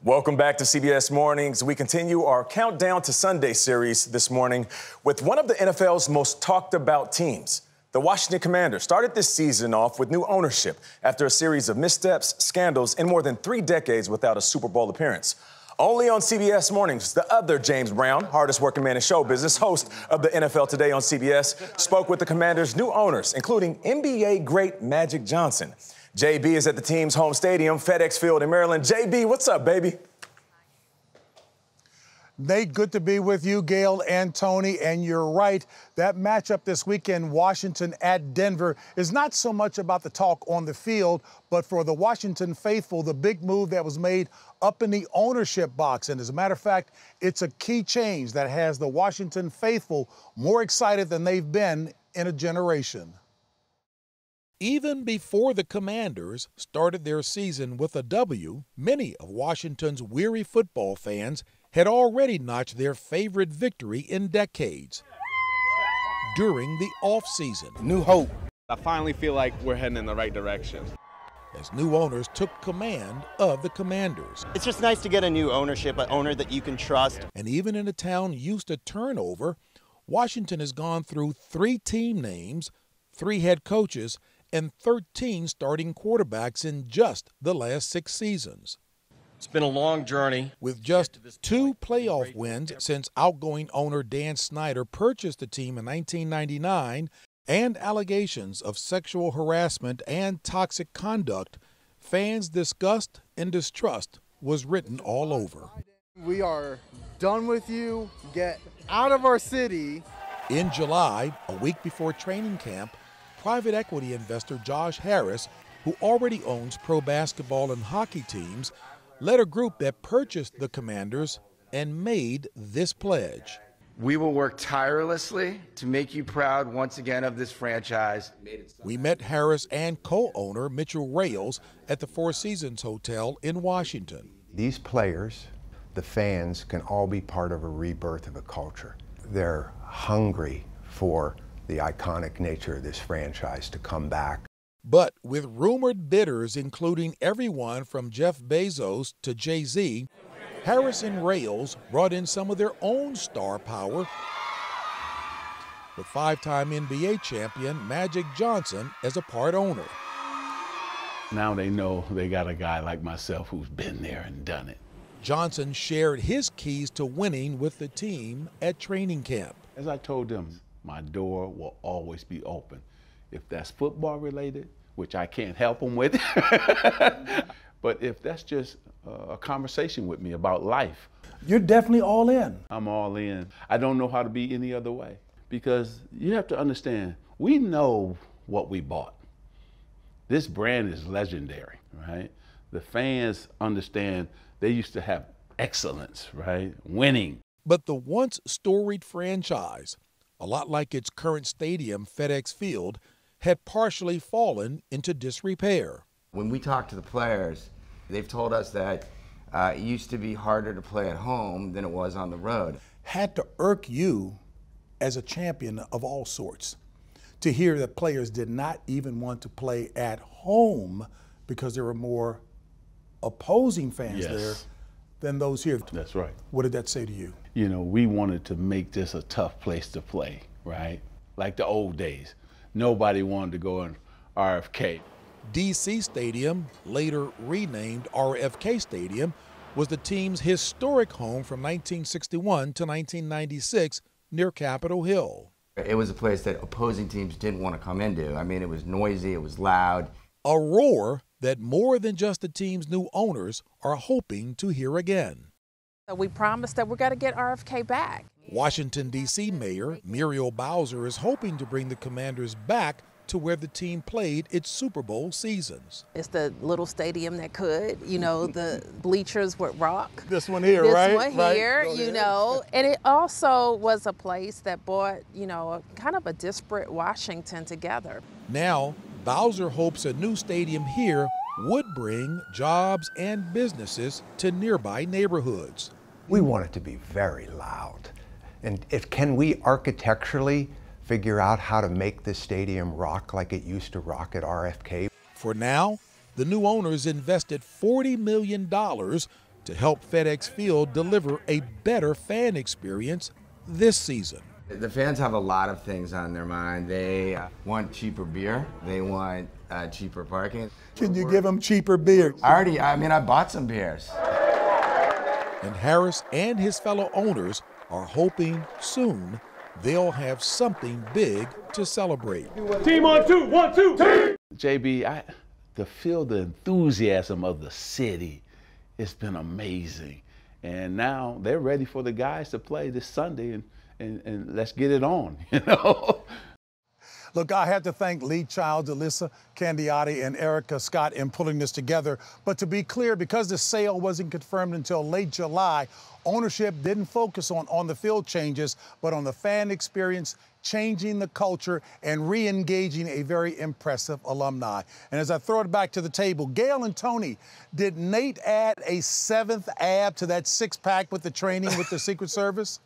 Welcome back to CBS Mornings. We continue our Countdown to Sunday series this morning with one of the NFL's most talked about teams. The Washington Commanders started this season off with new ownership after a series of missteps, scandals, and more than 3 decades without a Super Bowl appearance. Only on CBS Mornings, the other James Brown, hardest working man in show business, host of the NFL Today on CBS, spoke with the Commanders' new owners, including NBA great Magic Johnson. JB is at the team's home stadium, FedEx Field in Maryland. JB, what's up, baby? Nate, good to be with you, Gayle and Tony. And you're right, that matchup this weekend, Washington at Denver, is not so much about the talk on the field, but for the Washington faithful, the big move that was made up in the ownership box. And as a matter of fact, it's a key change that has the Washington faithful more excited than they've been in a generation. Even before the Commanders started their season with a W, many of Washington's weary football fans had already notched their favorite victory in decades during the offseason. New hope. I finally feel like we're heading in the right direction. As new owners took command of the Commanders. It's just nice to get a new ownership, an owner that you can trust. And even in a town used to turnover, Washington has gone through 3 team names, 3 head coaches, and 13 starting quarterbacks in just the last 6 seasons. It's been a long journey. With just 2 playoff wins since outgoing owner Dan Snyder purchased the team in 1999 and allegations of sexual harassment and toxic conduct, fans' disgust and distrust was written all over. We are done with you. Get out of our city. In July, a week before training camp, private equity investor Josh Harris, who already owns pro basketball and hockey teams, led a group that purchased the Commanders and made this pledge. We will work tirelessly to make you proud once again of this franchise. We met Harris and co-owner Mitchell Rales at the Four Seasons Hotel in Washington. These players, the fans, can all be part of a rebirth of a culture. They're hungry for the iconic nature of this franchise to come back. But with rumored bidders, including everyone from Jeff Bezos to Jay-Z, Harris and Rales brought in some of their own star power, with 5-time NBA champion Magic Johnson as a part owner. Now they know they got a guy like myself who's been there and done it. Johnson shared his keys to winning with the team at training camp. As I told them, my door will always be open. If that's football related, which I can't help them with, but if that's just a conversation with me about life. You're definitely all in. I'm all in. I don't know how to be any other way, because you have to understand, we know what we bought. This brand is legendary, right? The fans understand they used to have excellence, right? Winning. But the once storied franchise, a lot like its current stadium, FedEx Field, had partially fallen into disrepair. When we talk to the players, they've told us that it used to be harder to play at home than it was on the road. Had to irk you as a champion of all sorts to hear that players did not even want to play at home because there were more opposing fans there than those here. That's right. What did that say to you? You know, we wanted to make this a tough place to play, right? Like the old days. Nobody wanted to go in RFK. DC Stadium, later renamed RFK Stadium, was the team's historic home from 1961 to 1996 near Capitol Hill. It was a place that opposing teams didn't want to come into. I mean, it was noisy, it was loud. A roar that more than just the team's new owners are hoping to hear again. We promised that we're going to get RFK back. Washington, D.C. Mayor Muriel Bowser is hoping to bring the Commanders back to where the team played its Super Bowl seasons. It's the little stadium that could, you know, the bleachers would rock. This one here, this right? This one here, you know. And it also was a place that brought, you know, kind of a disparate Washington together. Now, Bowser hopes a new stadium here would bring jobs and businesses to nearby neighborhoods. We want it to be very loud. And can we architecturally figure out how to make this stadium rock like it used to rock at RFK? For now, the new owners invested $40 million to help FedEx Field deliver a better fan experience this season. The fans have a lot of things on their mind. They want cheaper beer. They want cheaper parking. Can you give them cheaper beer? I bought some beers. And Harris and his fellow owners are hoping soon they'll have something big to celebrate. Team on two, 1, 2, team! JB, to feel the enthusiasm of the city, it's been amazing. And now they're ready for the guys to play this Sunday, and let's get it on, you know? Look, I had to thank Lee Childs, Alyssa Candiotti, and Erica Scott in pulling this together. But to be clear, because the sale wasn't confirmed until late July, ownership didn't focus on on-the-field changes, but on the fan experience, changing the culture, and re-engaging a very impressive alumni. And as I throw it back to the table, Gayle and Tony, did Nate add a 7th ab to that six-pack with the training with the Secret Service?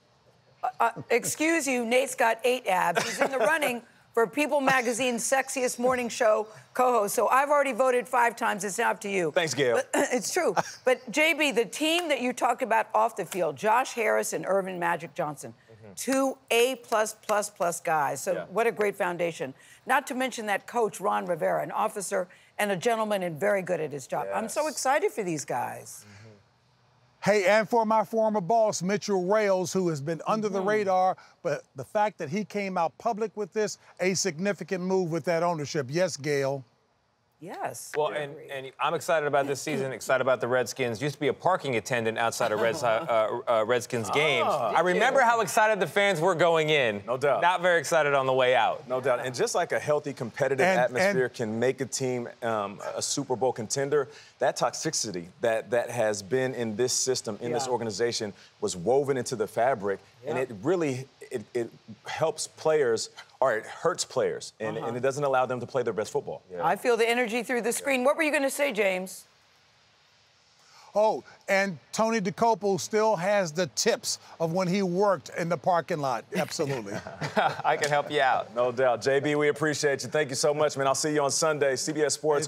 Excuse you, Nate's got 8 abs. He's in the running for People Magazine's Sexiest Morning Show co-host. So I've already voted 5 times. It's now up to you. Thanks, Gayle. It's true. But, JB, the team that you talked about off the field, Josh Harris and Irvin Magic Johnson, 2 A++ guys. So what a great foundation. Not to mention that coach, Ron Rivera, an officer and a gentleman and very good at his job. Yes. I'm so excited for these guys. Hey, and for my former boss, Mitchell Rales, who has been under the radar, but the fact that he came out public with this, a significant move with that ownership. Yes, Gayle. Yes. Well, and I'm excited about this season, excited about the Redskins. Used to be a parking attendant outside of Redskins games. I remember how excited the fans were going in. No doubt. Not very excited on the way out. No doubt. And just like a healthy, competitive atmosphere can make a team a Super Bowl contender, that toxicity that has been in this system, in this organization, was woven into the fabric, and it really it helps players, or it hurts players, and it doesn't allow them to play their best football. I feel the energy through the screen. What were you going to say, James? Oh, and Tony Dokoupil still has the tips of when he worked in the parking lot. Absolutely. I can help you out. No doubt. JB, we appreciate you. Thank you so much, man. I'll see you on Sunday, CBS Sports.